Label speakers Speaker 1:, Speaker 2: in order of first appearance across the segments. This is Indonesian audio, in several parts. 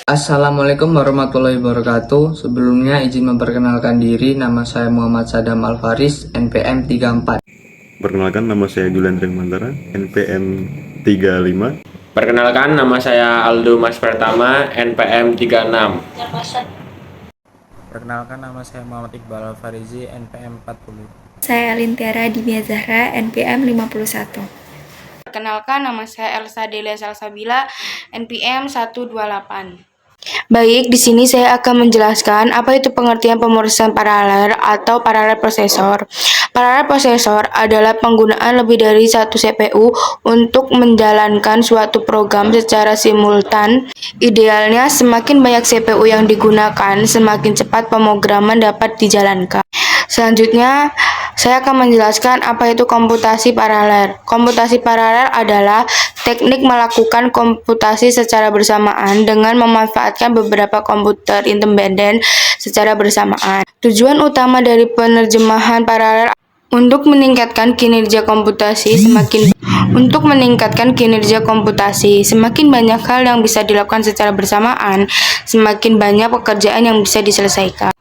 Speaker 1: Assalamualaikum warahmatullahi wabarakatuh. Sebelumnya izin memperkenalkan diri, nama saya Muhammad Sadam Alfaris, NPM 34.
Speaker 2: Perkenalkan, nama saya Julian Mantara, NPM 35.
Speaker 3: Perkenalkan, nama saya Aldo Mas Pertama, NPM 36.
Speaker 4: Perkenalkan, nama saya Muhammad Iqbal Al-Farizi, NPM 40.
Speaker 5: Saya Alintiara Dimia Zahra, NPM 51.
Speaker 6: Perkenalkan, nama saya Elsa Delia Salsabila, NPM 128. Baik, di sini saya akan menjelaskan apa itu pengertian pemrosesan paralel atau paralel prosesor. Paralel prosesor adalah penggunaan lebih dari satu CPU untuk menjalankan suatu program secara simultan. Idealnya, semakin banyak CPU yang digunakan, semakin cepat pemrograman dapat dijalankan. Selanjutnya, saya akan menjelaskan apa itu komputasi paralel. Komputasi paralel adalah teknik melakukan komputasi secara bersamaan dengan memanfaatkan beberapa komputer independen secara bersamaan. Tujuan utama dari penerjemahan paralel untuk meningkatkan kinerja komputasi. Semakin banyak hal yang bisa dilakukan secara bersamaan, semakin banyak pekerjaan yang bisa diselesaikan.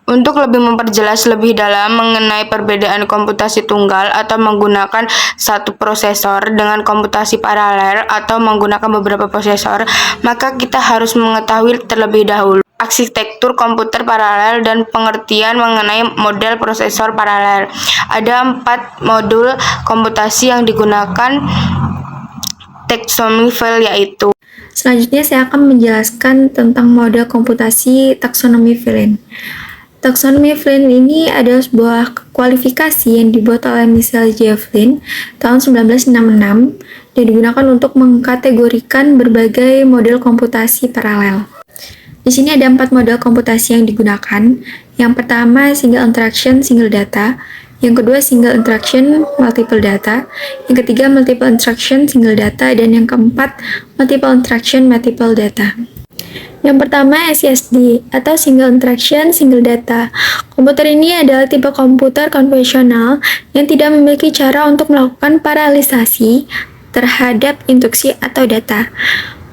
Speaker 6: Untuk lebih memperjelas lebih dalam mengenai perbedaan komputasi tunggal atau menggunakan satu prosesor dengan komputasi paralel atau menggunakan beberapa prosesor, maka kita harus mengetahui terlebih dahulu arsitektur komputer paralel dan pengertian mengenai model prosesor paralel. Ada 4 modul komputasi yang digunakan taksonomi file yaitu.
Speaker 5: Selanjutnya saya akan menjelaskan tentang model komputasi taksonomi Villen. Taksonomi Villen ini adalah sebuah kualifikasi yang dibuat oleh Michel J. Villen tahun 1966 dan digunakan untuk mengkategorikan berbagai model komputasi paralel. Di sini ada 4 model komputasi yang digunakan. Yang pertama, single interaction, single data. Yang kedua, single interaction, multiple data. Yang ketiga, multiple interaction, single data. Dan yang keempat, multiple interaction, multiple data. Yang pertama, SISD atau Single Interaction Single Data. Komputer ini adalah tipe komputer konvensional yang tidak memiliki cara untuk melakukan paralelisasi terhadap instruksi atau data.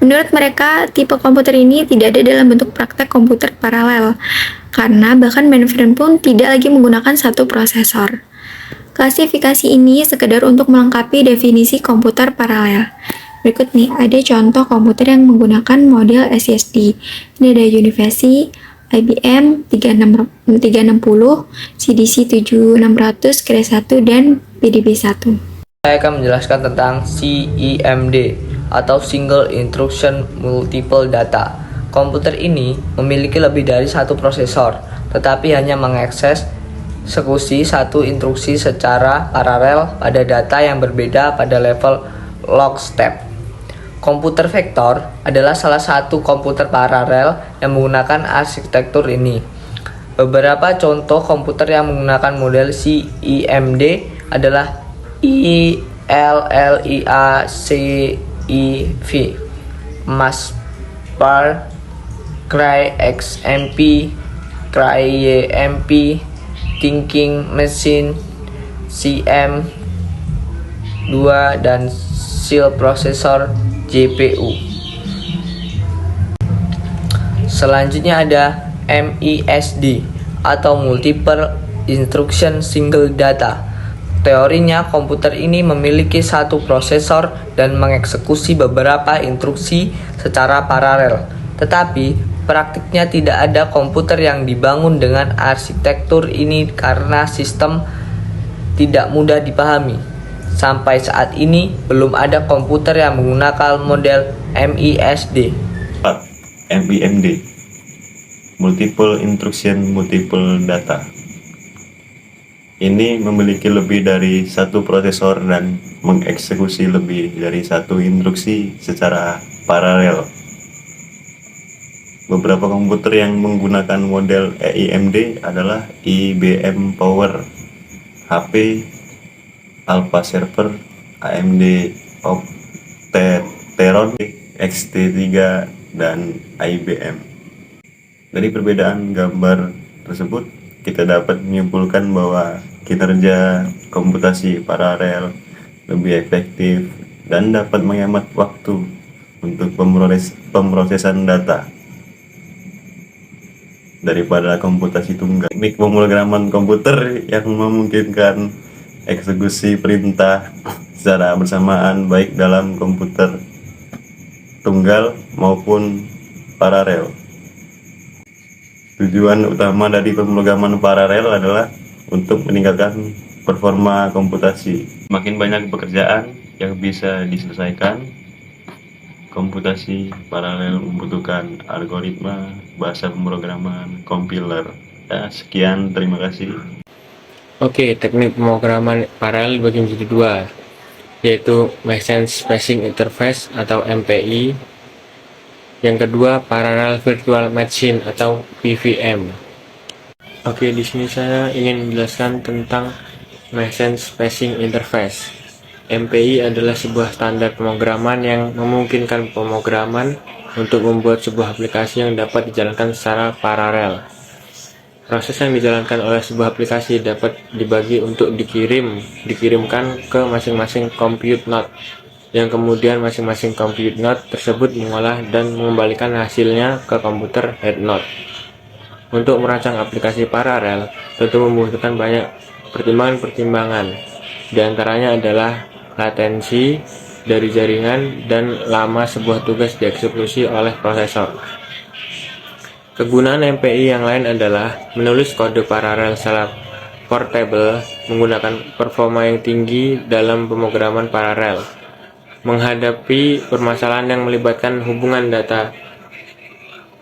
Speaker 5: Menurut mereka, tipe komputer ini tidak ada dalam bentuk praktek komputer paralel, karena bahkan mainframe pun tidak lagi menggunakan satu prosesor. Klasifikasi ini sekedar untuk melengkapi definisi komputer paralel. Berikut nih, ada contoh komputer yang menggunakan model SSD. Ini ada University, IBM 360, CDC 7600, Cray 1, dan PDB-1.
Speaker 1: Saya akan menjelaskan tentang CIMD atau Single Instruction Multiple Data. Komputer ini memiliki lebih dari satu prosesor, tetapi hanya mengakses eksekusi satu instruksi secara paralel pada data yang berbeda pada level lockstep. Komputer vektor adalah salah satu komputer paralel yang menggunakan arsitektur ini. Beberapa contoh komputer yang menggunakan model CIMD adalah ILLIACIV, MASPAR, Cray XMP, Cray YMP, Thinking Machine, CM2, dan Seal Processor GPU. Selanjutnya ada MISD atau Multiple Instruction Single Data. Teorinya, komputer ini memiliki satu prosesor dan mengeksekusi beberapa instruksi secara paralel. Tetapi, praktiknya tidak ada komputer yang dibangun dengan arsitektur ini karena sistem tidak mudah dipahami. Sampai saat ini, belum ada komputer yang menggunakan model MISD.
Speaker 2: MIMD, Multiple Instruction Multiple Data. Ini memiliki lebih dari satu prosesor dan mengeksekusi lebih dari satu instruksi secara paralel. Beberapa komputer yang menggunakan model EIMD adalah IBM Power, HP, Alpha Server, AMD Opteron, XT3, dan IBM. Dari perbedaan gambar tersebut, kita dapat menyimpulkan bahwa kinerja komputasi paralel lebih efektif, dan dapat menghemat waktu untuk pemrosesan data daripada komputasi tunggal. Teknik pemrograman komputer yang memungkinkan eksekusi perintah secara bersamaan baik dalam komputer tunggal maupun paralel. Tujuan utama dari pemrograman paralel adalah untuk meningkatkan performa komputasi. Makin banyak pekerjaan yang bisa diselesaikan, komputasi paralel membutuhkan algoritma, bahasa pemrograman, compiler. Ya, sekian, terima kasih.
Speaker 3: Oke, teknik pemrograman paralel dibagi menjadi dua, yaitu Machine Spacing Interface atau MPI. Yang kedua, Parallel Virtual Machine atau PVM. Oke, di sini saya ingin menjelaskan tentang Machine Spacing Interface. MPI adalah sebuah standar pemrograman yang memungkinkan pemrograman untuk membuat sebuah aplikasi yang dapat dijalankan secara paralel. Proses yang dijalankan oleh sebuah aplikasi dapat dibagi untuk dikirimkan ke masing-masing compute node, yang kemudian masing-masing compute node tersebut mengolah dan mengembalikan hasilnya ke komputer head node. Untuk merancang aplikasi paralel tentu membutuhkan banyak pertimbangan-pertimbangan. Di antaranya adalah latensi dari jaringan dan lama sebuah tugas dieksekusi oleh prosesor. Kegunaan MPI yang lain adalah menulis kode paralel secara portable menggunakan performa yang tinggi dalam pemrograman paralel, menghadapi permasalahan yang melibatkan hubungan data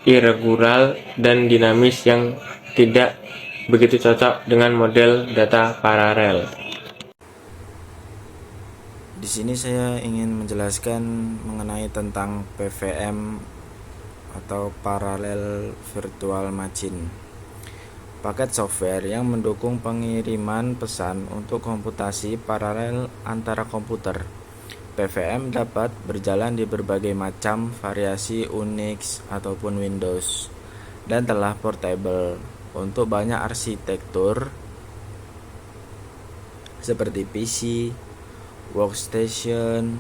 Speaker 3: irregular dan dinamis yang tidak begitu cocok dengan model data paralel.
Speaker 4: Di sini saya ingin menjelaskan mengenai tentang PVM atau Parallel Virtual Machine. Paket software yang mendukung pengiriman pesan untuk komputasi paralel antara komputer. PVM dapat berjalan di berbagai macam variasi Unix ataupun Windows dan telah portable untuk banyak arsitektur seperti PC, workstation,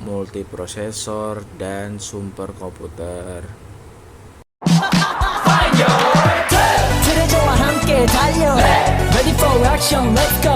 Speaker 4: multiprosesor, dan superkomputer.
Speaker 7: 들어줘와 함께 달려 Ready for action, let's go.